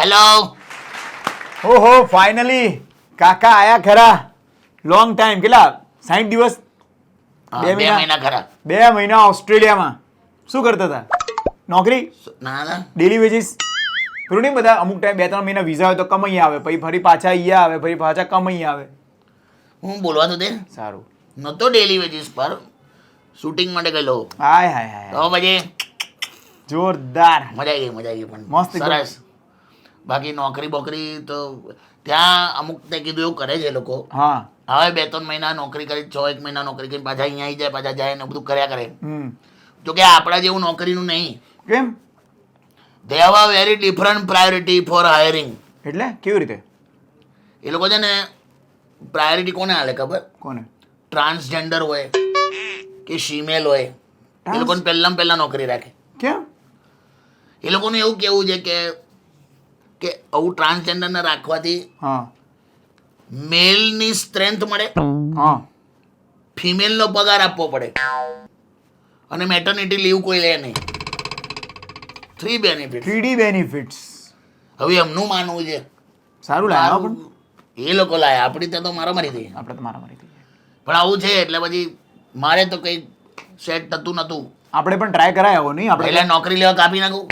Hello. ઓહો finally કાકા આયા ખરા. Long time. કેટલા 60 દિવસ? 2 મહિના ખરા. 2 મહિના ઓસ્ટ્રેલિયામાં શું કરતા હતા? નોકરી? ના ડેલી વેજીસ? પેલું નહીં બધા અમુક ટાઈમ 2-3 મહિના વિઝા હોય તો કમાઈ આવે, પછી ફરી પાછા અહીંયા આવે, ફરી પાછા કમાઈ આવે. હું બોલવા તો દે. સારું. નતો ડેલી વેજીસ પર શૂટિંગ માટે ગયેલો. હાય હાય હાય તો પછી જોરદાર. મજા આવી ગઈ પણ મસ્ત એકદમ. સરસ. બાકી નોકરી બોકરી તો ત્યાં અમુક તે કીધું એવું કરે છે એ લોકો. હા. હવે 2-3 મહિના નોકરી કરી, 6-1 મહિના નોકરી કરી પાછા અહીંયા આવી જાય, પાછા જાય ને બધું કર્યા કરે. જો કે આપણા જેવું નોકરીનું નહીં. કેમ? they have a very different priority for hiring. એટલે કેવી રીતે? એ લોકો છે ને પ્રાયોરિટી કોને આલે ખબર? કોને? ટ્રાન્સજેન્ડર હોય કે ફિમેલ હોય એ લોકોને પહેલા નોકરી રાખે. કેમ? એ લોકોનું એવું કેવું છે કે આવું ટ્રાન્સજેન્ડરને રાખવાથી હા મેલની સ્ટ્રેન્થ મળે, હા ફિમેલનો પગાર આપવો પડે અને મેટર્નિટી લીવ કોઈ લે નહીં. 3 બેનિફિટ. 3D benefits. હવે એમનું માનવું છે સારું લાયા પણ એ લોકો લાયા, આપણી ત્યાં તો મારામારી થઈ. આપણે તો મારામારી થઈ જાય. પણ આવું છે એટલે પછી મારે તો કંઈ સેટ થતું નતું. આપણે પણ ટ્રાય કરાય આવો નહીં આપણે? એટલે નોકરી લેવા કાપી નાખું.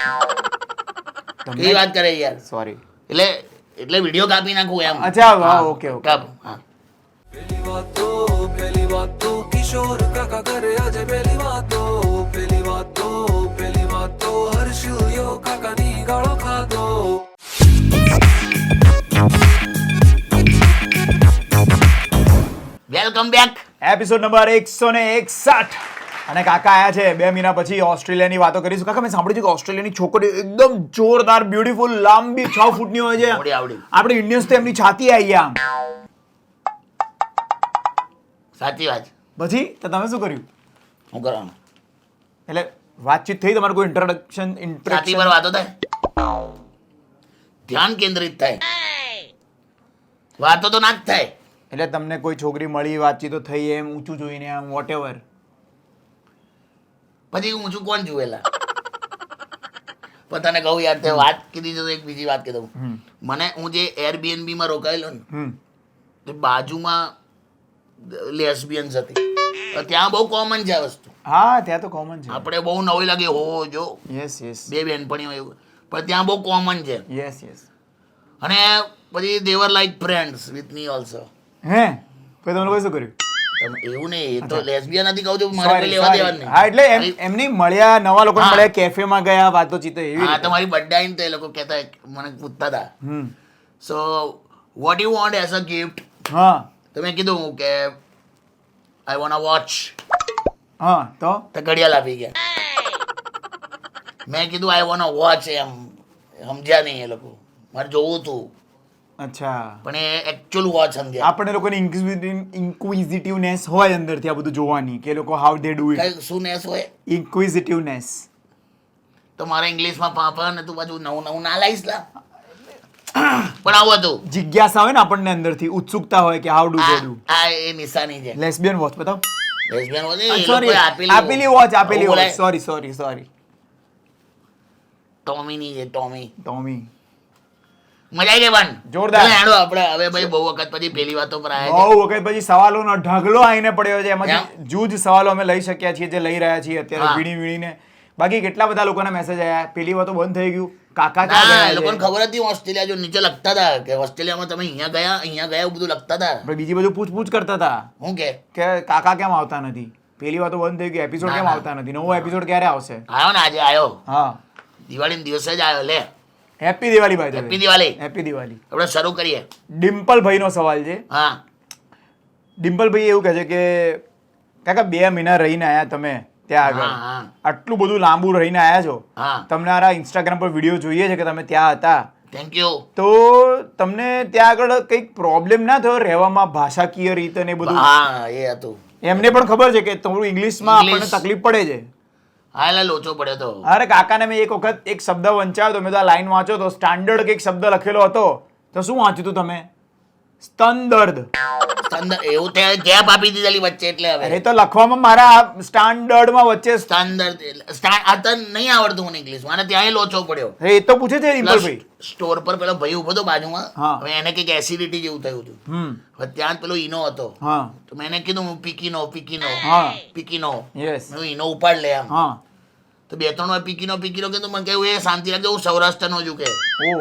કેવી વાત કરે યાર. સોરી. એટલે વિડીયો કાપી નાખું એમ. અચ્છા હા ઓકે ઓકે. કાપ. હા પહેલી વાત તો કિશોર કાકા કરે આજે પહેલી વાત તો હર્ષિયો કાકાની ગાળો ખાધો. Welcome back. એપિસોડ નંબર 161 અને કાકા આયા છે 2 મહિના પછી. ઓસ્ટ્રેલિયાની વાતો કરીશું. કાકા મેં સાંભળ્યું છે કે ઓસ્ટ્રેલિયાની છોકરીઓ એકદમ જોરદાર બ્યુટીફુલ લાંબી 6 ફૂટની હોય છે. આવડી. આપણે ઇન્ડિયન્સ તો એમની છાતી આવી આમ. સાચી વાત. પછી તો તમે શું કર્યું? શું કરવાનું? એટલે વાતચીત થઈ તમારું? કોઈ ઇન્ટ્રોડક્શન છાતી પર વાતો થાય, ધ્યાન કેન્દ્રિત થાય, વાતો તો ના જ થાય. એટલે તમને કોઈ છોકરી મળી, વાતચીતો થઈ, એમ ઊંચું જોઈને આમ વોટેવર? પછી ઊંચું કોણ જુએલા? પણ તને કહું યાર, તે વાત કીધી તો એક બીજી વાત કહી દઉં. મને હું જે એરબીએનબી માં રોકાયેલો ને તે બાજુમાં લેસ્બિયન્સ હતી. ત્યાં બહુ કોમન છે આ વસ્તુ. હા ત્યાં તો કોમન છે. આપણે બહુ નવી લાગે હો જો યસ યસ. 2 બેનપણીઓ એવું, પણ ત્યાં બહુ કોમન છે. Yes yes. અને પછી they were like friends with me also. હે પછી તમે લોકો શું કર્યું? એવું નહીં, એ તો લેસ્બિયન નથી કહું છું, મારે કોઈ લેવા દેવા નહીં. હા એટલે એમની મળ્યા, નવા લોકો મળ્યા, કેફેમાં ગયા, વાતોચીતો એવી. હા, તમારી બર્થડે આવીને તો એ લોકો કહેતા, મને પૂછતા હતા, so what you want as a gift? હા તો મેં કીધું કે આઈ વોન્ટ અ વોચ. હા તો ઘડિયાળ આપી ગયા. મેં કીધું આઈ વોન્ટ અ વોચ. એમ સમજ્યા નહીં એ લોકો. મારે જોવું હતું. અચ્છા. પણ એ એકચ્યુઅલ વોચ સમજ્યા. આપણે લોકોની ઇન્ક્વિઝિટિવનેસ હોય અંદરથી આ બધું જોવાની કે એ લોકો હાઉ ધે ડુ ઇટ. શું નેસ હોય? ઇન્ક્વિઝિટિવનેસ. તો મારે ઇંગ્લિશમાં પાપા ને તું પાછું નવું ના લાવીશ લા. પણ આવું હતું. જિજ્ઞાસા હોય ને આપણને અંદરથી, ઉત્સુકતા હોય કે હાઉ ડુ ધે ડુ. આ એ નિશાની છે. લેસ્બિયન વોચ બતાવો. લેસ્બિયન વોચ એ સોરી, લોકોએ આપેલી વોચ, આપેલી ઓલા વોચ. સોરી. ટોમીની છે, ટોમી. ટોમી. મજા આવી ગઈ પણ. જોરદાર. ચાલો હેડો આપણે હવે ભાઈ બહુ વખત પછી પેલી વાતો પર આવ્યા બહુ વખત પછી સવાલોનો ઢગલો આવીને પડ્યો છે. એમાંથી જૂજ સવાલો અમે લઈ શક્યા છીએ, જે લઈ રહ્યા છીએ અત્યારે વીણીને. બાકી કેટલા બધા લોકોના મેસેજ આવ્યા. પેલી વાતો બંધ થઈ ગયું. કાકા છે. ના, ક્યાં એ ગયા લોકોને છે? ખબર હતી ઓસ્ટ્રેલિયા જો નીચે લખતા હતા કે ઓસ્ટ્રેલિયામાં તમે અહીંયા ગયા એવું બધું લખતા હતા. આપણે બીજી બધું પૂછપૂછ કરતા હતા હું કે કાકા કેમ આવતા નથી, પેલી વાતો બંધ થઈ ગઈ, એપિસોડ કેમ આવતા નથી, નવો એપિસોડ ક્યારે આવશે? આવ્યો ને આજે આવ્યો. હા દિવાળીના દિવસે જ આવ્યો. લે હેપી દિવાળી ભાઈ. હેપી દિવાળી. હેપી દિવાળી. આપણે શરૂ કરીએ. ડિમ્પલ ભાઈનો સવાલ છે. હા. ડિમ્પલ ભાઈ એવું કહે છે કે કાકા 2 મહિના રહીને આયા તમે ત્યાં આગળ, હા. આટલું બધું લાંબુ રહીને આયા છો, હા. તમારા ઇન્સ્ટાગ્રામ પર વિડીયો જોઈએ છે કે તમે ત્યાં હતા, થેન્ક યુ. તો તમને ત્યાં આગળ કંઈક પ્રોબ્લેમ ના થયો રહેવામાં, ભાષાકીય રીતે ને બધું? હા, એ હતું. એમને પણ ખબર છે કે થોડું ઇંગ્લિશમાં આપણને તકલીફ પડે છે. હા, એટલે લોચો પડ્યો તો. અરે કાકાને મેં એક વખત એક શબ્દ વંચાવ્યો તો, મેં તો આ લાઈન વાંચો તો સ્ટાન્ડર્ડ કંઈક શબ્દ લખેલો હતો, તો શું વાંચ્યું હતું તમે? સ્તન દર્દ. એવું ત્યાં ગેપ આપી દીધેલી વચ્ચે એટલે હવે અરે તો લખવામાં મારા સ્ટાન્ડર્ડમાં વચ્ચે આ તો નહીં આવડતું મને ઇંગ્લિશ મને ત્યાં લોચો પડ્યો. એ તો પૂછે છે ડિમ્પલભાઈ. સ્ટોર પર પેલો ભાઈ ઉભો હતો બાજુમાં. હા. હવે એને કંઈક એસિડિટી જેવું થયું હતું. હવે ત્યાં જ પેલો ઈનો હતો. હા તો મેં એને કીધું પીકીનો હા યસ હું ઈનો ઉપાડ લે આમ. હા તો 2-3 વાર પીકીનો કીધું મને કહ્યું એ શાંતિ રાખજો હું સૌરાષ્ટ્રનો છું કે. ઓ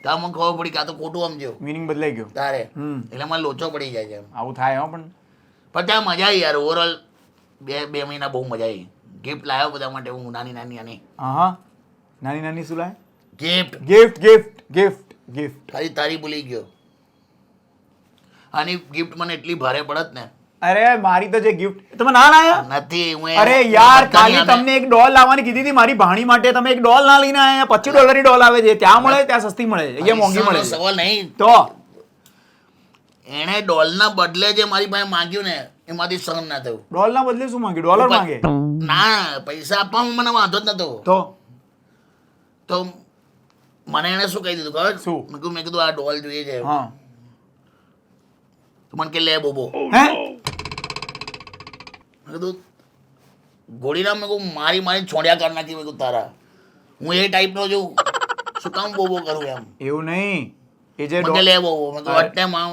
ત્યાં મને ખબર પડી કે આ તો ખોટું સમજ્યો મીનિંગ બદલાઈ ગયો. તારે હમ. એટલે મને લોચો પડી જાય છે એમ. આવું થાય હો પણ ત્યાં મજા આવી યાર ઓવરઓલ 2 મહિના બહુ મજા આવી. ગિફ્ટ લાવ્યો બધા માટે હું નાની હા નાની નાની શું લાય gift gift gift gift gift ખાલી તારી ભૂલી ગયો. આની ગિફ્ટ મને એટલી ભારે પડત ને. અરે મારી તો જે ગિફ્ટ તમે ના લાયા નથી હું અરે યાર ખાલી તમને એક ડોલ લાવવાની કીધી હતી મારી ભાણી માટે તમે એક ડોલ ના લઈને આયા $25 ની ડોલ આવે છે ત્યાં મળે ત્યાં સસ્તી મળે છે અહીંયા મોંઘી મળે છે સવાલ નહીં તો એણે ડોલના બદલે જે મારી પાસે માંગ્યું ને એમાંથી સહન ના થયું. ડોલ ના બદલે શું માંગે ડોલર માંગે ના પૈસા આપવામાં મને વાંધો જ નતો. તો મને એને શું કહી દીધું ખબર શું? મેં કીધું આ ડોલ જોઈએ છે. હા તો મને કે લે બોબો. હે મેં કીધું ગોળીરામ મેં કહું મારી છોડ્યા કરી નાખી. મેં કીધું તારા હું એ ટાઈપનો છું શું કામ બોબો કરું એમ. એવું નહીં એ જે મને લે બોબો. મેં કહું અટે માં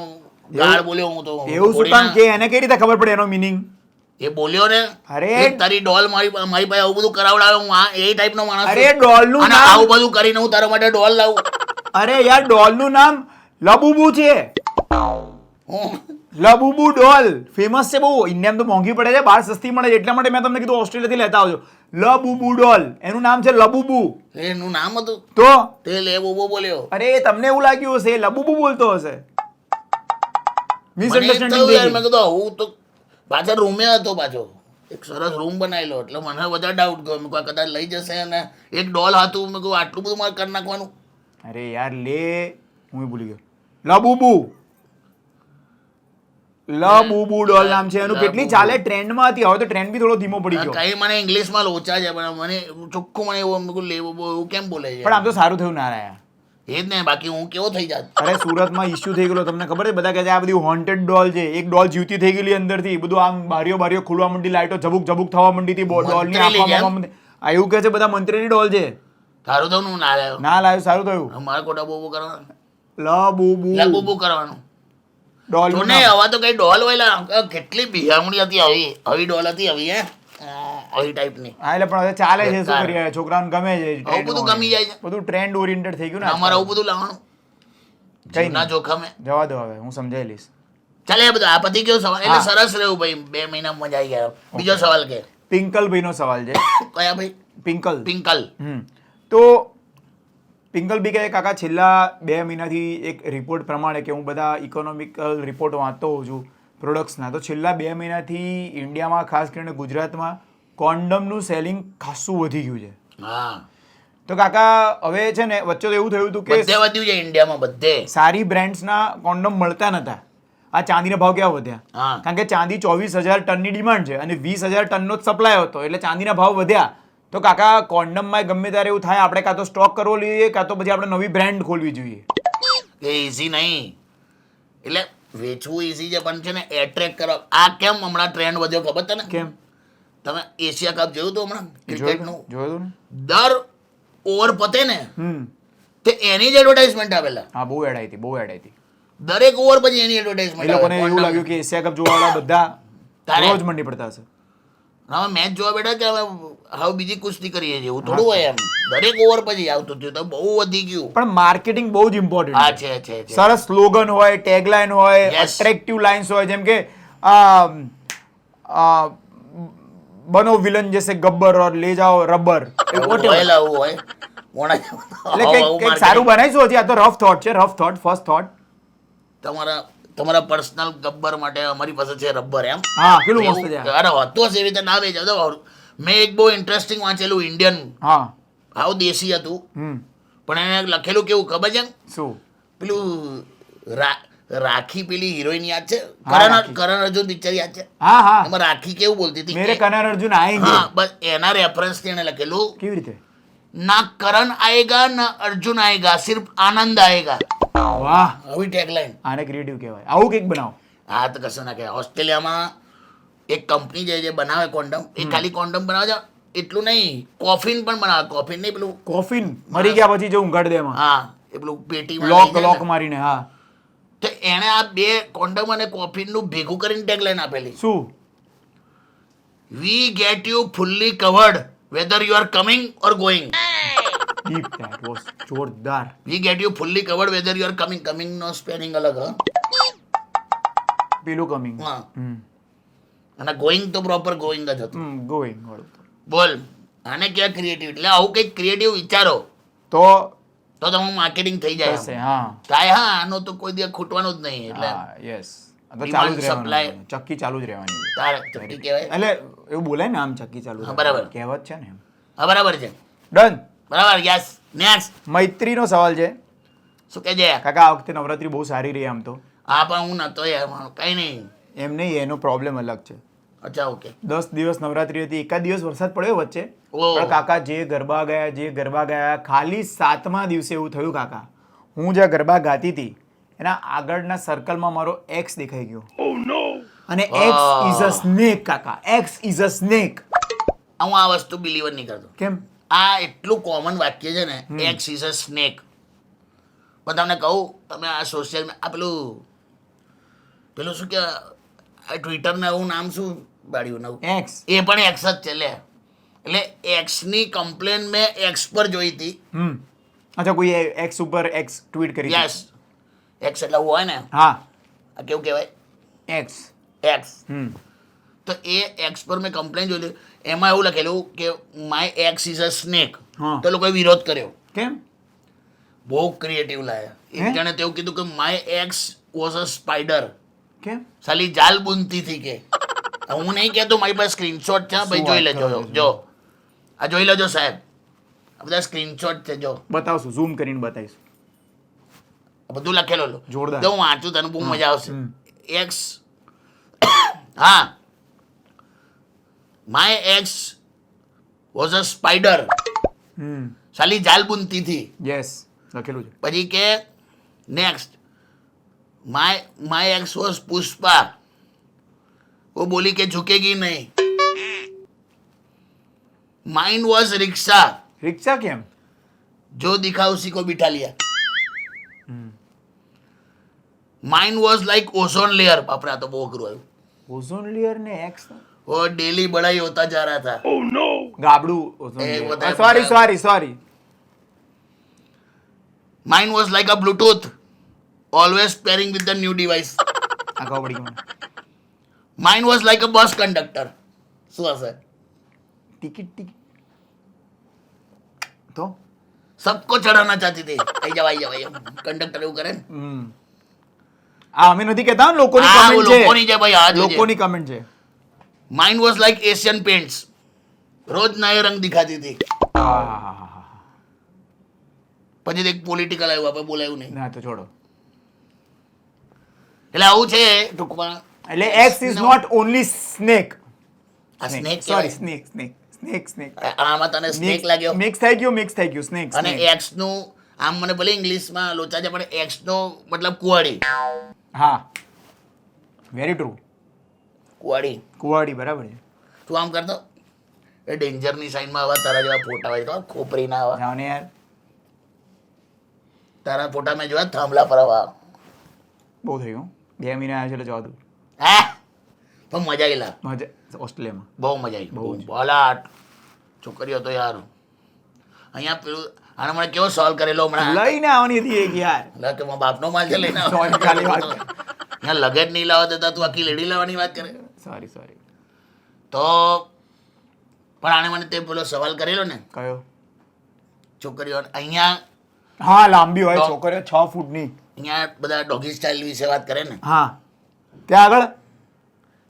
ગાળ બોલ્યો હું તો. એવું શું કામ કે એને કઈ રીતે ખબર પડે એનો મીનિંગ એ બોલ્યો ને અરે એ તારી ડોલ મારી પાસે આવું બધું કરાવડાવે હું એ ટાઈપનો માણસ છું. અરે ડોલ નું અને નામ આવું બધું કરીને હું તારા માટે ડોલ લાવું. અરે યાર ડોલ નું નામ લબુબુ છે હું લબુબુ ડોલ ફેમસ છે બહુ ઇન્ડિયામાં તો મોંઘી પડે છે બહાર સસ્તી મળે છે એટલા માટે મેં તમને કીધું ઓસ્ટ્રેલિયાથી લેતા આવજો લબુબુ ડોલ એનું નામ છે લબુબુ એનું નામ હતું તો તે લે બોબો બોલ્યો. અરે તમને એવું લાગ્યું હશે એ લબુબુ બોલતો હશે મને એક થયું યાર, મેં મિસઅન્ડરસ્ટેન્ડિંગ કીધું હું તો પાછળ રૂમે હતો પાછો એક સરસ રૂમ બનાવેલો એટલે મને વધારે ડાઉટ ગયો. મેં કદાચ લઈ જશે અને એક ડોલ હતું મેં કહું આટલું બધું મારે કરી નાખવાનું. અરે યાર લે હું ભૂલી ગયો લબુબુ લબુબુ ડોલ નામ છે એનું કેટલી ચાલે ટ્રેન્ડમાં હતી હવે તો ટ્રેન્ડ બી થોડો ધીમો પડી ગયો કઈ મને ઇંગ્લિશમાં લોચા છે પણ મને ચોખ્ખું મને એવું મેં કહું લે બોબો એવું કેમ બોલે છે. પણ આમ તો સારું થયું ના રહ્યા એ જ ને બાકી હું કેવો થઈ જાત. અરે સુરતમાં ઇશ્યુ થઈ ગયેલો તમને ખબર છે બધા કહે છે આ બધી હોન્ટેડ ડોલ છે એક ડોલ જીવતી થઈ ગયેલી અંદરથી બધું આમ બારીઓ ખુલવા માંડી લાઈટો ઝબુક ઝબુક થવા માંડી હતી ડોલની મંત્રેલી છે એમ? આંખોમાં આ એવું કહે છે બધા મંત્રીની ડોલ છે સારું થયું હું ના લાવ્યો. ના લાવ્યું સારું થયું મારે ખોટા બોબો કરવાનું લબુબુ લબુબુ કરવાનું. ડોલ જો ને હવે તો કઈ ડોલ હોય કેટલી બિહામણી હતી આવી ડોલ હતી આવી હે આવી ટાઈપની. હા એટલે પણ હવે ચાલે છે શું કરીએ છોકરાઓને ગમે છે આવું બધું ગમી જાય છે. બધું ટ્રેન્ડ ઓરિએન્ટેડ થઈ ગયું ને અમારે આવું બધું લાવવાનું કઈ ના જોખમે. જવા દો હવે હું સમજાઈ લઈશ ચાલે એ બધું આ પતિ કેવો સવાલ એટલે સરસ રહ્યું ભાઈ 2 મહિના મજા આવી ગયા. બીજો સવાલ કે પિંકલભાઈ નો સવાલ છે કયા ભાઈ પિંકલ તો પિંકલભાઈ કહે કાકા છેલ્લા 2 મહિનાથી એક રિપોર્ટ પ્રમાણે કે હું બધા ઇકોનોમિકલ રિપોર્ટ વાંચતો હોઉં છું પ્રોડક્ટ્સના તો છેલ્લા 2 મહિનાથી ઇન્ડિયામાં ખાસ કરીને ગુજરાતમાં કોન્ડમનું સેલિંગ ખાસું વધી ગયું છે. હા તો કાકા હવે છે ને વચ્ચે તો એવું થયું હતું કે બધે વધ્યું છે ઇન્ડિયામાં બધે. સારી બ્રાન્ડ્સના કોન્ડમ મળતા નતા આ ચાંદીના ભાવ કેવા વધ્યા હા કારણ કે ચાંદી 24,000 ટનની ડિમાન્ડ છે અને 20,000 ટનનો જ સપ્લાય હતો એટલે ચાંદીના ભાવ વધ્યા. તો કાકા કોન્ડમમાં ગમે ત્યારે એવું થાય આપણે કાં તો સ્ટોક કરવો જોઈએ કાં તો પછી આપણે નવી બ્રાન્ડ ખોલવી જોઈએ. એ ઈઝી નહીં એટલે વેચવું ઈઝી છે પણ છે ને એટ્રેક્ટ કરો. આ કેમ હમણાં ટ્રેન્ડ વધ્યો ખબર તને? કેમ તમે એશિયા કપ જોયું હતું હમણાં ક્રિકેટનું? જોયું ને દર ઓવર પતે ને તે એની જ એડવર્ટાઇઝમેન્ટ આવેલા. હા બહુ એડ આવી હતી દરેક ઓવર પછી એની એ એડવર્ટાઇઝમેન્ટ લોકોને એવું લાગ્યું કે એશિયા કપ જોવાવાળા બધા તારે. રોજ મંડી પડતા હશે. હવે મેચ જોવા બેઠા કે હવે હવે બીજી કુસ્તી કરીએ છીએ એવું થોડું હોય એમ. દરેક ઓવર પછી આવતું થયું તો બહુ વધી ગયું. પણ માર્કેટિંગ બહુ જ ઇમ્પોર્ટન્ટ હા છે. છે સરસ સ્લોગન હોય ટેગલાઇન હોય Yes. અટ્રેક્ટિવ લાઇન્સ હોય જેમ કે બનો વિલન જैसे ગબ્બર और ले जाओ रबर હોય આવું હોય મોણા એટલે કંઈક સારું બનાવીશું હજી આ તો રફ થોટ છે ફર્સ્ટ થોટ તમારા પર્સનલ ગબ્બર માટે અમારી પાસે છે રબર એમ. હા કેટલું મસ્ત છે અરે હોતું હશે એવી રીતે ના વેચાવ તો મેં એક બહુ ઇન્ટરેસ્ટિંગ વાંચેલું ઇન્ડિયન હા હાવ દેશી હતું પણ એને લખેલું કેવું ખબર છે શું પેલું રાખી પેલી હિરોઈન યાદ છે હા, રાખી. કરણ અર્જુન પિક્ચર યાદ છે હા હા એમાં રાખી કેવું બોલતી હતી મેરે કનર અર્જુન આएंगे હા બસ એના રેફરન્સ થી એને લખેલું કેવી રીતે ના કરણ આएगा ના અર્જુન આएगा સિર્ફ આનંદ આएगा વાહ આવી ટેગલાઈન આને ક્રિએટિવ કહેવાય આવું કંઈક બનાવો હા તો કશું ના કહેવાય. ઓસ્ટ્રેલિયામાં એક કંપની જે બનાવે કોન્ડમ, એ ખાલી કોન્ડમ બનાવે છે એટલું નહીં, કોફીન પણ બનાવે. કોફીન નહીં પેલું, કોફીન મરી ગયા પછી જો ઊંઘાડી દે એમાં હા એ પેલું પેટીમાં લઈ લોક જાય લોક ને. મારીને. હા, તો એણે આ 2 કોન્ડમ અને કોફીનનું ભેગું કરીને ટેગલાઈન આપેલી, શું? We get you fully covered whether you are coming or going. Deep that was જોરદાર. We get you fully covered whether you are coming. Coming નો સ્પેલિંગ અલગ હ. પેલું કમિંગ. હા, અને ગોઈંગ તો પ્રોપર ગોઈંગ જ હતું. ગોઈંગ વાળું. બોલ, આને ક્યાં ક્રિએટિવ? એટલે આવું કંઈક ક્રિએટિવ વિચારો તો તો તમારું માર્કેટિંગ થઈ જાય. થશે. હા, થાય. હા, આનો તો કોઈ દિવસ ખૂટવાનું જ નહીં. એટલે હા, યસ. તો Demand, ચાલુ જ supply. રહેવાનું, ચક્કી ચાલુ જ રહેવાની. તારે ચપટી કહેવાય. એટલે એવું બોલાય ને, આમ ચક્કી ચાલુ હા, રહેવાની. બરાબર. કહેવત છે ને એમ. હા, બરાબર છે. ડન. બરાબર. યસ. નેક્સ્ટ મૈત્રીનો સવાલ છે. શું કહે છે? કાકા આ વખતે નવરાત્રી બહુ સારી રહી આમ તો. હા, પણ હું નતો યાર, કઈ નહીં. એમ નહીં, એનો પ્રોબ્લેમ અલગ છે. અચ્છા, ઓકે. 10 દિવસ નવરાત્રી હતી, એકાદ દિવસ વરસાદ પડ્યો વચ્ચે. ઓહ. પણ કાકા જે ગરબા ગયા ખાલી 7મા દિવસે એવું થયું કાકા, હું જ્યાં ગરબા ગાતી હતી એના આગળના સર્કલમાં મારો એક્સ દેખાઈ ગયો. અને એક્સ ઇઝ અ સ્નેક કાકા, એક્સ ઇઝ અ સ્નેક. હું આ વસ્તુ બિલીવ નહીં કરતો. કેમ? આ એટલું કોમન વાક્ય છે ને, એક્સ ઇઝ અ સ્નેક. પણ તમને કહું, તમે આ સોશિયલ આ પેલું શું કે ટ્વિટરને એવું નામ શું બાળ્યું નવું, એક્સ. એ પણ એક્સ જ છે લે. એટલે એક્સની કમ્પ્લેન મેં એક્સ પર જોઈ હતી. અચ્છા, કોઈ એક્સ ઉપર એક્સ ટ્વીટ કરી? યસ. એક્સ એટલે હોય ને, હા, આ કેવું કહેવાય? એક્સ. એક્સ. તો એ એક્સ પર મેં કમ્પ્લેન જોઈ હતી. એમાં એવું લખેલું કે my ex is a snake. હા. તો લોકોએ વિરોધ કર્યો. કેમ? બહુ ક્રિએટિવ લાયા. હે? એક જણે તેવું કીધું કે my ex was a spider. કેમ? સાલી જાલ બુનતી હતી કે. હું નહીં કહેતો, મારી પાસે સ્ક્રીનશોટ છે ભાઈ, જોઈ લેજો. જો આ જોઈ લેજો સાહેબ, આ બધા સ્ક્રીનશોટ છે. જો બતાવશું, ઝૂમ કરીને બતાવીશું. આ બધું લખેલું. જોરદાર. તો હું વાંચું, તને બહુ મજા આવશે. એક્સ, હા, my ex was a spider. સાલી જાલ બુનતી થી. યસ, લખેલું છે. પછી કે next, my ex was Pushpa, वो बोली के झुकेगी नहीं. माइन वॉज रिक्शा, રિક્ષા કેમ? जो दिखा उसी को बिठा लिया. Mine was like ozone layer. बापरे, आ तो बહુ અઘરું આવ્યું. ઓઝોન લેયર ને એક્સ वो डेली बड़ा ही होता जा रहा था. ગાબડું. એ બધા- sorry sorry sorry. Mine was like a Bluetooth, always pairing with the new device. આ ખબર પડી મને. Mine was like a bus conductor. શું હશે? ટિકિટ તો सबको चढ़ाना चाहती थी. आई जाओ कंडक्टर એવું કરે ને. આ અમે નથી કહેતા, લોકોની આ કમેન્ટ છે. લોકોની છે ભાઈ, આ જોજે. લોકોની કમેન્ટ છે. Mine was like Asian paints, રોજ નયા રંગ દિખાતી હતી. પછી એક પોલિટિકલ આવ્યું, આપણે બોલાયું નહીં. ના તો છોડો. એટલે આવું છે ટૂંકમાં. એટલે ex is not only snake. આ snake sorry, snake snake snake snake. આમાં તને સ્નેક લાગ્યો. મિક્સ થઈ ગયું સ્નેક. અને એક્સ નું આમ મને ભલે ઇંગ્લિશમાં લોચા છે, પણ એક્સ નો મતલબ કુવાડી. હા, વેરી ટ્રુ. કુવાડી. કુવાડી બરાબર છે. તું આમ કરતો એ ડેન્જરની સાઈનમાં આવા તારા જેવા ફોટા હોય તો ખોપરી ના આવા. જાઓ ને યાર, તારા ફોટા મેં જોયા થાંભલા પર આવા. બહુ થઈ ગયું. 2 મહિના આવ્યા છે એટલે જવા દઉં. હે પણ મજા આવેલા. મજા ઓસ્ટ્રેલિયામાં બહુ મજા આવી. બહુ ભલાટ છોકરીઓ તો યાર. અહીંયા પેલું આને મને કેવો સોલ્વ કરેલો હમણાં. લઈને આવવાની હતી એક યાર. એટલે કે મારા બાપનો માલ છે લઈને આવો. Sorry, ખાલી વાત. અહીંયા લગેજ નહીં લાવવા દેતા, તું આખી લેડી લાવવાની વાત કરે. સોરી. તો પણ આને મને તે પેલો સવાલ કરેલો ને, કયો? છોકરીઓ અહીંયા હા, લાંબી હોય તો- છોકરીઓ 6 ફૂટની. અહીંયા બધા ડોગી સ્ટાઇલ વિશે વાત કરે ને, હા, ત્યાં આગળ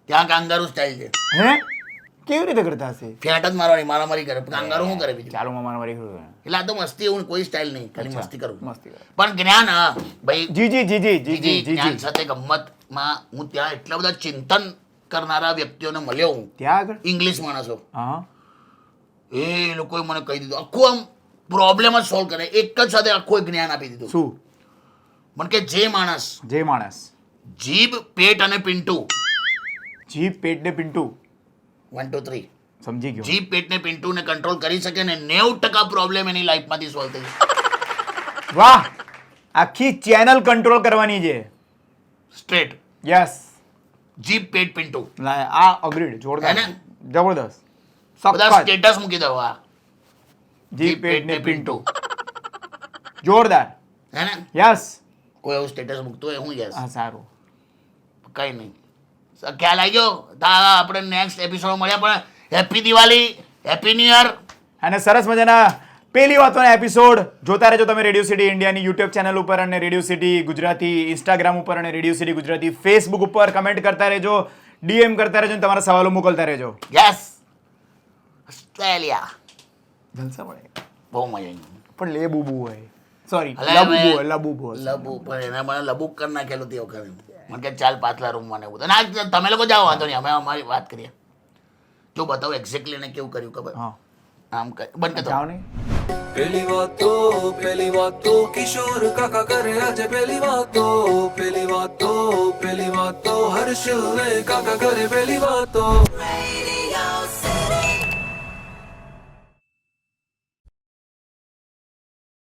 ત્યાં કાંગારૂ સ્ટાઇલ છે. હે કેવી રીતે કરતા હશે? ફેટ જ મારવાની, મારામારી કરે. કાંગારૂ શું કરે બીજું? ચાલો મારા મારી એટલે આ તો મસ્તી, એવું કોઈ સ્ટાઇલ નહીં, ખાલી મસ્તી કરું. મસ્તી કરે. પણ જ્ઞાન, હા ભાઈ, જી જ્ઞાન સાથે ગમતમાં હું ત્યાં એટલા બધા ચિંતન કરનારા વ્યક્તિઓને મળ્યો હું, ત્યાં આગળ. ઇંગ્લિશ માણસો. હા, એ લોકોએ મને કહી દીધું, આખું આમ પ્રોબ્લેમ જ સોલ્વ કરે, એક જ સાથે આખું જ્ઞાન આપી દીધું. શું? મને કે જે માણસ જીભ, પેટ અને પિન્ટુ. જીભ, પેટ ને પિન્ટુ. 1 2 3. સમજી ગયો. જીભ, પેટ ને પિન્ટુને કંટ્રોલ કરી શકે ને 90% પ્રોબ્લેમ એની લાઈફમાંથી સોલ્વ થઈ જાય. વાહ, આખી ચેનલ કંટ્રોલ કરવાની છે. સ્ટ્રેટ. યસ. જીભ, પેટ, પિન્ટુ. આ અગ્રીડ, જોરદાર, હે ને? જબરદસ્ત, બધા સખત. સ્ટેટસ મૂકી દો. આ જીભ, પેટ ને પિન્ટુ, જોરદાર. હે ને? યસ. કોઈ એવું સ્ટેટસ મૂકતું હોય હું યસ. હા, સારું. કઈ નહીં. ખ્યાલ આવી ગયો. આપણે નેક્સ્ટ એપિસોડ મળ્યા. પણ happy Diwali, happy new year. અને સરસ મજાના પેલી વાતોના એપિસોડ જોતા રહેજો તમે રેડિયો સિટી ઇન્ડિયાની યુટ્યુબ ચેનલ ઉપર અને રેડિયો સિટી ગુજરાતી ઇન્સ્ટાગ્રામ ઉપર અને રેડિયો સિટી ગુજરાતી ફેસબુક ઉપર કમેન્ટ કરતા રહેજો, ડીએમ કરતા રહેજો અને તમારા સવાલો મોકલતા રહેજો. યસ. ઓસ્ટ્રેલિયા જલસા પડે. બહુ મજા આવી. પણ લે બુબુ હોય, સોરી અલા, લબુબુ મેં- હોય, લબુબુ હોય. લબુ પણ એને મને લબુક કરી નાખેલું તે વખતે. મને કે ચાલ પાછલા રૂમમાં ને એવું. ના, તમે લોકો જાઓ, વાંધો નહીં, અમે અમારી વાત કરીએ. જો બતાવો એક્ઝેક્ટલી એને કેવું કર્યું ખબર? હા, આમ બંધ કરતો. જાઓ ને. પેલી વાતો કિશોર કાકા કરે આજે પેલી વાતો હર્ષ કાકા કરે પેલી વાતો. Radio